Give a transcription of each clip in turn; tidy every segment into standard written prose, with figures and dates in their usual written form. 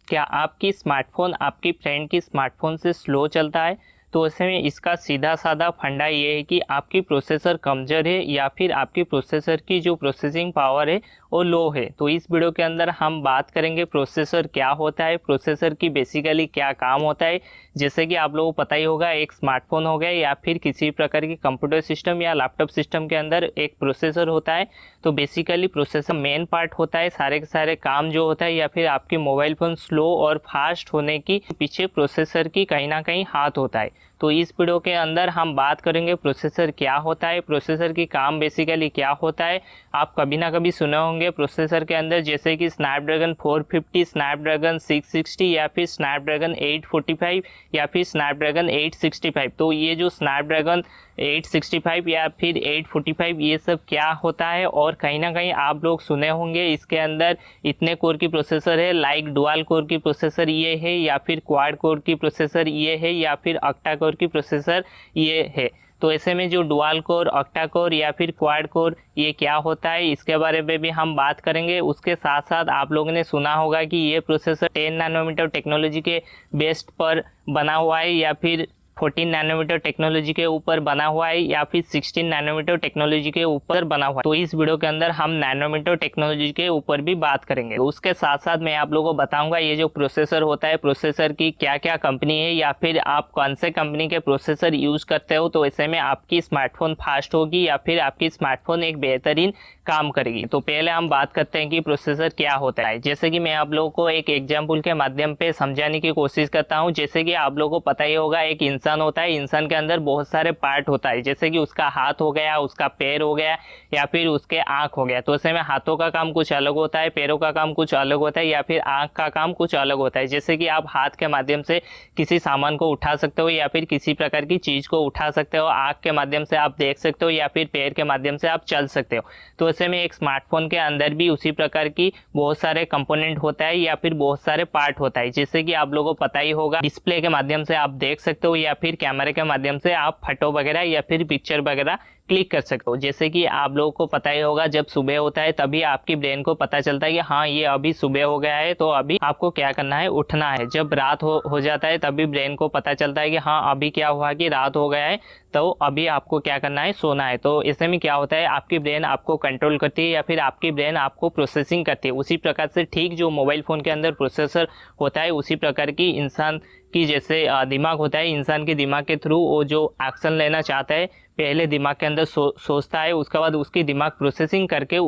क्या आपकी स्मार्टफ़ोन आपकी फ्रेंड की स्मार्टफ़ोन से स्लो चलता है? तो ऐसे में इसका सीधा साधा फंडा ये है कि आपकी प्रोसेसर कमज़ोर है या फिर आपकी प्रोसेसर की जो प्रोसेसिंग पावर है वो लो है। तो इस वीडियो के अंदर हम बात करेंगे प्रोसेसर क्या होता है, प्रोसेसर की बेसिकली क्या काम होता है। जैसे कि आप लोगों को पता ही होगा, एक स्मार्टफोन हो गया या फिर किसी प्रकार की कंप्यूटर सिस्टम या लैपटॉप सिस्टम के अंदर एक प्रोसेसर होता है। तो बेसिकली प्रोसेसर मेन पार्ट होता है, सारे के सारे काम जो होता है या फिर आपकी मोबाइल फ़ोन स्लो और फास्ट होने की पीछे प्रोसेसर की कहीं ना कहीं हाथ होता है। तो इस वीडियो के अंदर हम बात करेंगे प्रोसेसर क्या होता है, प्रोसेसर की काम बेसिकली क्या होता है। आप कभी ना कभी सुने होंगे प्रोसेसर के अंदर जैसे कि स्नैपड्रैगन 450, स्नैपड्रैगन 660 या फिर स्नैपड्रैगन 845 या फिर स्नैपड्रैगन 865। तो ये जो स्नैपड्रैगन 865 या फिर 845 ये सब क्या होता है, और कहीं ना कहीं आप लोग सुने होंगे इसके अंदर इतने कोर की प्रोसेसर है, लाइक डुअल कोर की प्रोसेसर ये है या फिर क्वाड कोर की प्रोसेसर ये है या फिर ऑक्टा कोर की प्रोसेसर ये है। तो ऐसे में जो डुअल कोर, ऑक्टा कोर या फिर क्वाड कोर ये क्या होता है इसके बारे में भी हम बात करेंगे। उसके साथ साथ आप लोगों ने सुना होगा कि ये प्रोसेसर 10 नैनोमीटर टेक्नोलॉजी के बेस पर बना हुआ है या फिर 14 नैनोमीटर टेक्नोलॉजी के ऊपर बना हुआ है या फिर 16 नैनोमीटर टेक्नोलॉजी के ऊपर बना हुआ है। तो इस वीडियो के अंदर हम नैनोमीटर टेक्नोलॉजी के ऊपर भी बात करेंगे। तो उसके साथ साथ मैं आप लोगों को बताऊंगा ये जो प्रोसेसर होता है, प्रोसेसर की क्या क्या कंपनी है या फिर आप कौन से कंपनी के प्रोसेसर यूज करते हो, तो ऐसे में आपकी स्मार्टफोन फास्ट होगी या फिर आपकी स्मार्टफोन एक बेहतरीन काम करेगी। तो पहले हम बात करते हैं कि प्रोसेसर क्या होता है। जैसे कि मैं आप लोगों को एक एग्जाम्पल के माध्यम पे समझाने की कोशिश करता हूँ। जैसे कि आप लोगों को पता ही होगा, एक इंसान होता है, इंसान के अंदर बहुत सारे पार्ट होता है, जैसे कि उसका हाथ हो गया, उसका पैर हो गया या फिर उसके आंख हो गया। तो ऐसे में हाथों का काम कुछ अलग होता है, पैरों का काम कुछ अलग होता है या फिर आंख का काम कुछ अलग होता है। जैसे कि आप हाथ के माध्यम से किसी सामान को उठा सकते हो या फिर किसी प्रकार की चीज को उठा सकते हो, आंख के माध्यम से आप देख सकते हो या फिर पैर के माध्यम से आप चल सकते हो। तो ऐसे में एक स्मार्टफोन के अंदर भी उसी प्रकार की बहुत सारे कंपोनेंट होता है या फिर बहुत सारे पार्ट होता है। जैसे कि आप लोगों को पता ही होगा, डिस्प्ले के माध्यम से आप देख सकते हो या फिर कैमरे के माध्यम से आप फोटो वगैरह या फिर पिक्चर वगैरह क्लिक कर सकते हो। जैसे कि आप लोगों को पता ही होगा, जब सुबह होता है तभी आपकी ब्रेन को पता चलता है कि हाँ ये अभी सुबह हो गया है, तो अभी आपको क्या करना है, उठना है। जब रात हो जाता है तभी ब्रेन को पता चलता है कि हाँ अभी क्या हुआ कि रात हो गया है, तो अभी आपको क्या करना है, सोना है। तो ऐसे में क्या होता है, आपकी ब्रेन आपको कंट्रोल करती है या फिर आपकी ब्रेन आपको प्रोसेसिंग करती है। उसी प्रकार से ठीक जो मोबाइल फ़ोन के अंदर प्रोसेसर होता है, उसी प्रकार की इंसान की जैसे दिमाग होता है, इंसान के दिमाग के थ्रू वो जो एक्शन लेना चाहता है पहले दिमाग के अंदर सोचता है, उसके बाद उसकी दिमाग प्रोसेसिंग करके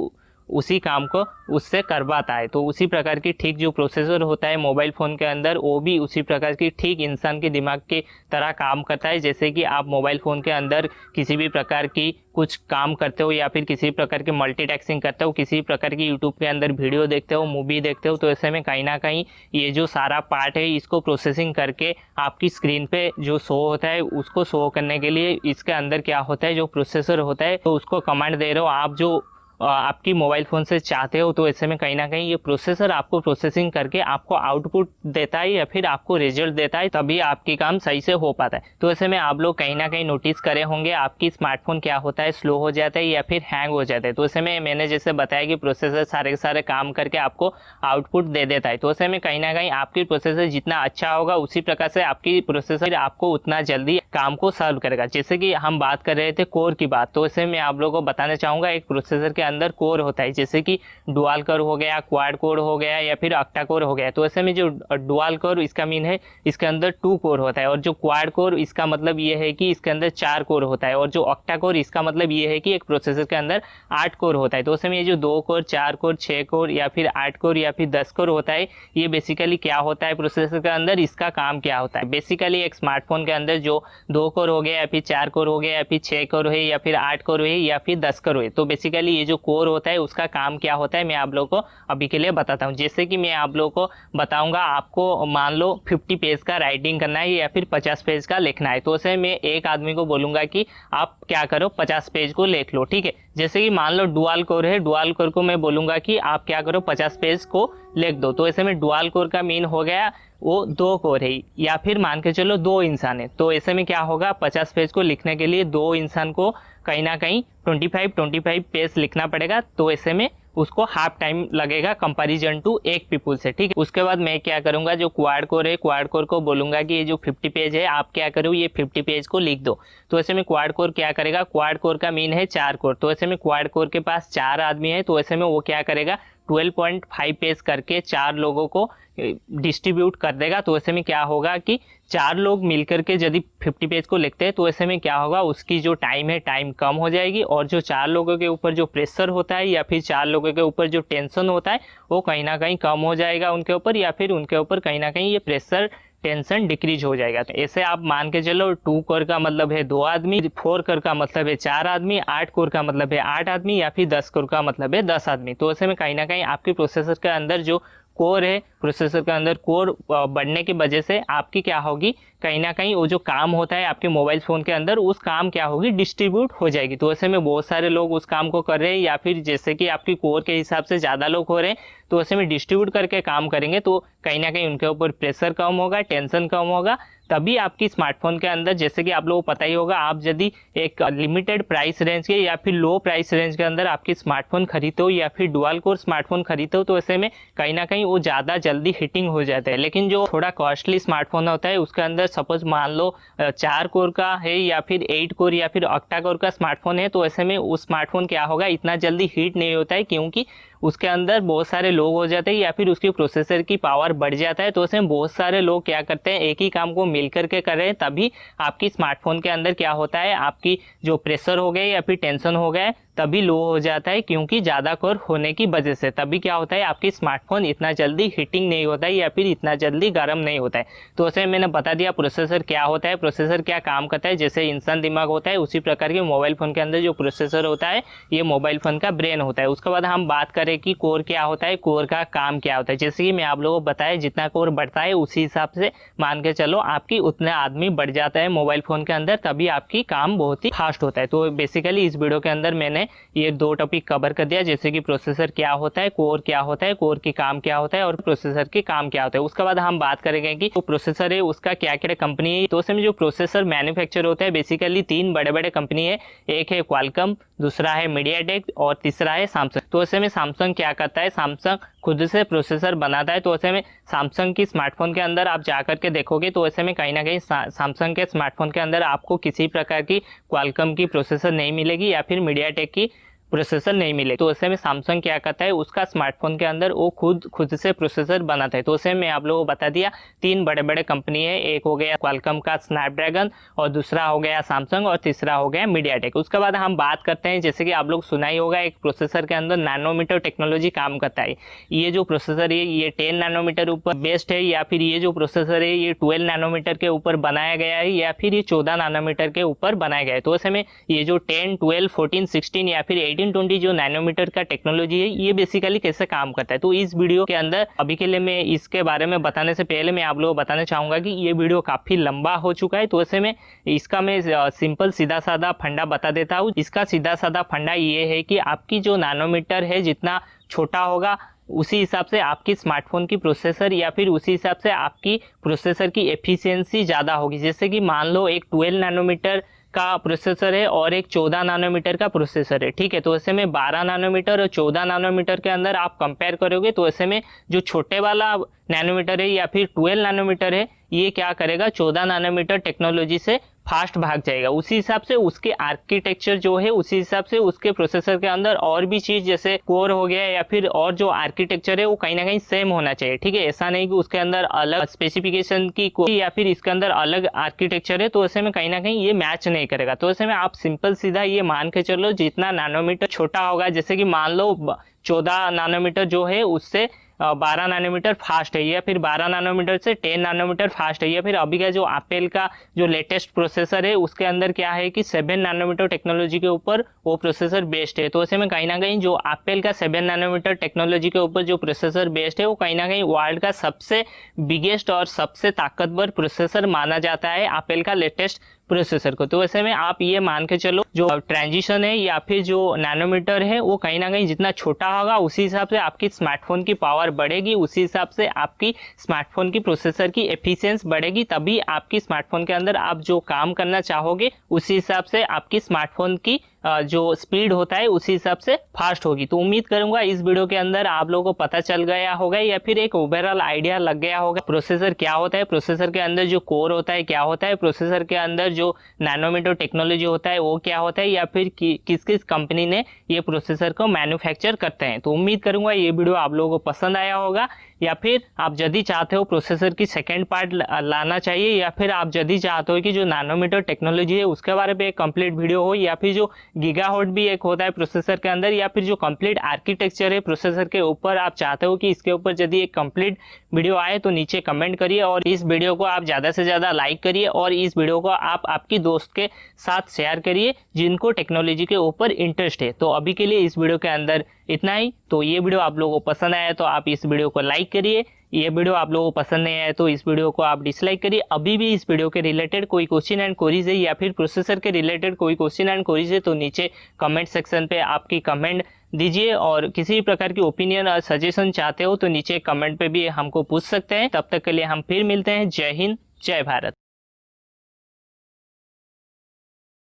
उसी काम को उससे करवाता है। तो उसी प्रकार की ठीक जो प्रोसेसर होता है मोबाइल फ़ोन के अंदर, वो भी उसी प्रकार की ठीक इंसान के दिमाग की तरह काम करता है। जैसे कि आप मोबाइल फ़ोन के अंदर किसी भी प्रकार की कुछ काम करते हो या फिर किसी प्रकार की मल्टीटास्किंग करते हो, किसी प्रकार की यूट्यूब के अंदर वीडियो देखते हो, मूवी देखते हो, तो ऐसे में कहीं ना कहीं ये जो सारा पार्ट है इसको प्रोसेसिंग करके आपकी स्क्रीन पे जो शो होता है उसको शो करने के लिए इसके अंदर क्या होता है, जो प्रोसेसर होता है, तो उसको कमांड दे रहे हो आप जो आपकी मोबाइल फ़ोन से चाहते हो। तो ऐसे में कहीं ना कहीं ये प्रोसेसर आपको प्रोसेसिंग करके आपको आउटपुट देता है या फिर आपको रिजल्ट देता है, तभी आपकी काम सही से हो पाता है। तो ऐसे में आप लोग कहीं ना कहीं नोटिस करे होंगे आपकी स्मार्टफोन क्या होता है, स्लो हो जाता है या फिर हैंग हो जाता है। तो ऐसे में मैंने जैसे बताया कि प्रोसेसर सारे के सारे काम करके आपको आउटपुट दे देता है। तो ऐसे में कहीं ना कहीं आपकी प्रोसेसर जितना अच्छा होगा उसी प्रकार से आपकी प्रोसेसर आपको उतना जल्दी काम को सॉल्व करेगा। जैसे कि हम बात कर रहे थे कोर की बात, तो ऐसे में आप लोगों को बताना चाहूँगा एक प्रोसेसर के अंदर कोर होता है, जैसे कि डुअल कोर हो गया, क्वाड कोर हो गया या फिर ऑक्टा कोर हो गया। तो ऐसे में जो डुअल कोर इसका मीन है इसके अंदर 2 कोर होता है, और जो क्वाड कोर इसका मतलब ये है कि इसके अंदर 4 कोर होता है, और जो ऑक्टा कोर इसका मतलब ये है कि एक प्रोसेसर के अंदर 8 कोर होता है। तो ऐसे में ये जो 2 कोर, 4 कोर, 6 कोर या फिर 8 कोर या फिर 10 कोर होता है, ये बेसिकली क्या होता है प्रोसेसर के अंदर, इसका काम क्या होता है। बेसिकली एक स्मार्टफोन के अंदर जो 2 कोर हो गया या फिर 4 कोर हो गया या फिर 6 कोर है या फिर 8 कोर है या फिर 10 कोर है, तो बेसिकली ये जो कोर होता है उसका काम क्या होता है मैं आप लोगों को अभी के लिए बताता हूँ। जैसे कि मैं आप लोगों को बताऊंगा, आपको मान लो 50 पेज का राइटिंग करना है या फिर 50 पेज का लिखना है, तो उसे मैं एक आदमी को बोलूंगा कि आप क्या करो 50 पेज को लिख लो, ठीक है। जैसे कि मान लो डुअल कोर है, डुअल कोर को मैं बोलूंगा कि आप क्या करो 50 पेज को लिख दो। तो ऐसे में डुअल कोर का मीन हो गया वो 2 कोर है, या फिर मान के चलो 2 इंसान है। तो ऐसे में क्या होगा, 50 पेज को लिखने के लिए 2 इंसान को कहीं ना कहीं 25 पेज लिखना पड़ेगा। तो ऐसे में उसको हाफ टाइम लगेगा कंपैरिजन टू एक पीपल से, ठीक है। उसके बाद मैं क्या करूंगा, जो क्वाड कोर है, क्वाड कोर को बोलूंगा कि ये जो 50 पेज है आप क्या करो, ये 50 पेज को लिख दो। तो ऐसे में क्वाड कोर क्या करेगा, क्वाड कोर का मीन है 4 कोर, तो ऐसे में क्वाड कोर के पास 4 आदमी है, तो ऐसे में वो क्या करेगा 12.5 पेज करके 4 लोगों को डिस्ट्रीब्यूट कर देगा। तो ऐसे में क्या होगा कि 4 लोग मिलकर के यदि 50 पेज को लिखते हैं तो ऐसे में क्या होगा, उसकी जो टाइम है टाइम कम हो जाएगी, और जो 4 लोगों के ऊपर जो प्रेशर होता है या फिर 4 लोगों के ऊपर जो टेंशन होता है वो कहीं ना कहीं कम हो जाएगा उनके ऊपर, या फिर उनके ऊपर कहीं ना कहीं ये प्रेशर टेंशन डिक्रीज हो जाएगा। तो ऐसे आप मान के चलो 2 कोर का मतलब है 2 आदमी, 4 कोर का मतलब है 4 आदमी, 8 कोर का मतलब है 8 आदमी, या फिर 10 कोर का मतलब है 10 आदमी। तो ऐसे में कहीं ना कहीं आपके प्रोसेसर के अंदर जो कोर है, प्रोसेसर के अंदर कोर बढ़ने की वजह से आपकी क्या होगी, कहीं ना कहीं वो जो काम होता है आपके मोबाइल फ़ोन के अंदर, उस काम क्या होगी डिस्ट्रीब्यूट हो जाएगी। तो ऐसे में बहुत सारे लोग उस काम को कर रहे हैं, या फिर जैसे कि आपकी कोर के हिसाब से ज़्यादा लोग हो रहे हैं, तो ऐसे में डिस्ट्रीब्यूट करके काम करेंगे तो कहीं ना कहीं उनके ऊपर प्रेशर कम होगा, टेंशन कम होगा। तभी आपकी स्मार्टफोन के अंदर, जैसे कि आप लोगों को पता ही होगा, आप यदि एक लिमिटेड प्राइस रेंज के या फिर लो प्राइस रेंज के अंदर आपकी स्मार्टफोन खरीदते हो या फिर डुअल कोर स्मार्टफोन खरीदते हो, तो ऐसे में कहीं ना कहीं वो ज़्यादा जल्दी हीटिंग हो जाता है। लेकिन जो थोड़ा कॉस्टली स्मार्टफोन होता है उसके अंदर सपोज मान लो 4 कोर का है या फिर 8 कोर या फिर ऑक्टा कोर का स्मार्टफोन है, तो ऐसे में उस स्मार्टफोन क्या होगा, इतना जल्दी हीट नहीं होता है, क्योंकि उसके अंदर बहुत सारे लोग हो जाते हैं या फिर उसकी प्रोसेसर की पावर बढ़ जाता है। तो उसमें बहुत सारे लोग क्या करते हैं, एक ही काम को मिल करके कर रहे हैं, तभी आपकी स्मार्टफोन के अंदर क्या होता है, आपकी जो प्रेशर हो गए या फिर टेंशन हो गए तभी लो हो जाता है, क्योंकि ज़्यादा कोर होने की वजह से तभी क्या होता है, आपकी स्मार्टफोन इतना जल्दी हीटिंग नहीं होता है या फिर इतना जल्दी गर्म नहीं होता है। तो ऐसे मैंने बता दिया प्रोसेसर क्या होता है, प्रोसेसर क्या काम करता है। जैसे इंसान दिमाग होता है उसी प्रकार के मोबाइल फ़ोन के अंदर जो प्रोसेसर होता है ये मोबाइल फ़ोन का ब्रेन होता है। उसके बाद हम बात करें कि कोर क्या होता है, कोर का काम क्या होता है। जैसे कि मैं आप लोगों को बताया, जितना कोर बढ़ता है उसी हिसाब से मान के चलो आपकी उतना आदमी बढ़ जाता है मोबाइल फ़ोन के अंदर, तभी आपकी काम बहुत ही फास्ट होता है। तो बेसिकली इस वीडियो के अंदर मैंने ये 2 टॉपिक कवर कर दिया, जैसे कि प्रोसेसर क्या होता है, कोर क्या होता है, कोर की काम क्या होता है और प्रोसेसर की काम क्या होता है। उसके बाद हम बात करेंगे कि जो प्रोसेसर है उसका क्या क्या कंपनी है। तो उसमें जो प्रोसेसर मैन्युफैक्चर होता है बेसिकली 3 बड़े बड़े कंपनी है, एक है क्वालकॉम, दूसरा है मीडियाटेक और तीसरा है सैमसंग। तो ऐसे में सैमसंग क्या करता है, सैमसंग खुद से प्रोसेसर बनाता है। तो ऐसे में सैमसंग की स्मार्टफोन के अंदर आप जाकर के देखोगे तो ऐसे में कहीं ना कहीं सैमसंग के स्मार्टफोन के अंदर आपको किसी प्रकार की क्वालकॉम की प्रोसेसर नहीं मिलेगी या फिर मीडियाटेक की प्रोसेसर नहीं मिले। तो ऐसे में सैमसंग क्या करता है, उसका स्मार्टफोन के अंदर वो खुद से प्रोसेसर बनाता है। तो ऐसे में आप लोगों को बता दिया 3 बड़े बड़े कंपनी है, एक हो गया क्वालकॉम का स्नैपड्रैगन और दूसरा हो गया सैमसंग और तीसरा हो गया मीडियाटेक। उसके बाद हम बात करते हैं, जैसे कि आप लोग सुना ही होगा, एक प्रोसेसर के अंदर नैनोमीटर टेक्नोलॉजी काम करता है। ये जो प्रोसेसर है ये 10 नैनोमीटर ऊपर बेस्ड है, या फिर ये जो प्रोसेसर है ये 12 नैनोमीटर के ऊपर बनाया गया है, या फिर ये 14 नैनोमीटर के ऊपर बनाया गया है। तो ऐसे में ये जो 10, 12, 14, 16 या फिर 18-20 जो नैनोमीटर का टेक्नोलॉजी है ये बेसिकली कैसे काम करता है, तो इस वीडियो के अंदर अभी के लिए मैं इसके बारे में बताने से पहले मैं आप लोगों को बताना चाहूंगा कि ये वीडियो काफी लंबा हो चुका है। तो ऐसे में इसका मैं सिंपल सीधा साधा फंडा बता देता हूँ। इसका सीधा साधा फंडा ये है कि आपकी जो नैनोमीटर है जितना छोटा होगा उसी हिसाब से आपकी स्मार्टफोन की प्रोसेसर या फिर उसी हिसाब से आपकी प्रोसेसर की एफिशिएंसी ज़्यादा होगी। जैसे कि मान लो एक 12 नैनोमीटर का प्रोसेसर है और एक 14 नैनोमीटर का प्रोसेसर है, ठीक है। तो ऐसे में 12 नैनोमीटर और 14 नैनोमीटर के अंदर आप कंपेयर करोगे तो ऐसे में जो छोटे वाला नैनोमीटर है या फिर 12 नैनोमीटर है ये क्या करेगा, 14 नैनोमीटर टेक्नोलॉजी से फास्ट भाग जाएगा। उसी हिसाब से उसके आर्किटेक्चर जो है उसी हिसाब से उसके प्रोसेसर के अंदर और भी चीज जैसे कोर हो गया या फिर और जो आर्किटेक्चर है वो कहीं ना कहीं सेम होना चाहिए, ठीक है। ऐसा नहीं कि उसके अंदर अलग स्पेसिफिकेशन की या फिर इसके अंदर अलग आर्किटेक्चर है, तो ऐसे में कहीं ना कहीं ये मैच नहीं करेगा। तो ऐसे में आप सिंपल सीधा ये मान के चलो जितना नैनोमीटर छोटा होगा, जैसे कि मान लो 14 नैनोमीटर जो है उससे 12 नैनोमीटर फास्ट है, या फिर 12 नैनोमीटर से 10 नैनोमीटर फास्ट है, या फिर अभी का जो एप्पल का जो लेटेस्ट प्रोसेसर है उसके अंदर क्या है कि 7 नैनोमीटर टेक्नोलॉजी के ऊपर वो प्रोसेसर बेस्ड है। तो ऐसे में कहीं ना कहीं जो एप्पल का 7 नैनोमीटर टेक्नोलॉजी के ऊपर जो प्रोसेसर बेस्ड है वो कहीं ना कहीं वर्ल्ड का सबसे बिगेस्ट और सबसे ताकतवर प्रोसेसर माना जाता है एप्पल का लेटेस्ट प्रोसेसर को। तो ऐसे में आप ये मान के चलो जो ट्रांजिशन है या फिर जो नैनोमीटर है वो कहीं ना कहीं जितना छोटा होगा उसी हिसाब से आपकी स्मार्टफोन की पावर बढ़ेगी, उसी हिसाब से आपकी स्मार्टफोन की प्रोसेसर की एफिशिएंसी बढ़ेगी, तभी आपकी स्मार्टफोन के अंदर आप जो काम करना चाहोगे उसी हिसाब से आपकी स्मार्टफोन की जो स्पीड होता है उसी हिसाब से फास्ट होगी। तो उम्मीद करूंगा इस वीडियो के अंदर आप लोगों को पता चल गया होगा या फिर एक ओवरऑल आइडिया लग गया होगा प्रोसेसर क्या होता है, प्रोसेसर के अंदर जो कोर होता है क्या होता है, प्रोसेसर के अंदर जो नैनोमीटर टेक्नोलॉजी होता है वो क्या होता है, या फिर किस किस कंपनी ने ये प्रोसेसर को मैन्युफैक्चर करते हैं। तो उम्मीद करूंगा ये वीडियो आप लोगों को पसंद आया होगा, या फिर आप यदि चाहते हो प्रोसेसर की सेकेंड पार्ट लाना चाहिए, या फिर आप यदि चाहते हो कि जो नैनोमीटर टेक्नोलॉजी है उसके बारे में एक कंप्लीट वीडियो हो, या फिर जो गीगाहर्ट्ज भी एक होता है प्रोसेसर के अंदर, या फिर जो कंप्लीट आर्किटेक्चर है प्रोसेसर के ऊपर आप चाहते हो कि इसके ऊपर यदि एक कंप्लीट वीडियो आए तो नीचे कमेंट करिए और इस वीडियो को आप ज़्यादा से ज़्यादा लाइक करिए और इस वीडियो को आप आपकी दोस्त के साथ शेयर करिए जिनको टेक्नोलॉजी के ऊपर इंटरेस्ट है। तो अभी के लिए इस वीडियो के अंदर इतना ही। तो ये वीडियो आप लोगों को पसंद आया तो आप इस वीडियो को लाइक करिए, ये वीडियो आप लोगों को पसंद नहीं आया तो इस वीडियो को आप डिसलाइक करिए। अभी भी इस वीडियो के रिलेटेड कोई क्वेश्चन एंड क्वेरीज है या फिर प्रोसेसर के रिलेटेड कोई क्वेश्चन एंड क्वेरीज है तो नीचे कमेंट सेक्शन पे आपकी कमेंट दीजिए, और किसी भी प्रकार की ओपिनियन और सजेशन चाहते हो तो नीचे कमेंट पे भी हमको पूछ सकते हैं। तब तक के लिए हम फिर मिलते हैं। जय हिंद, जय भारत।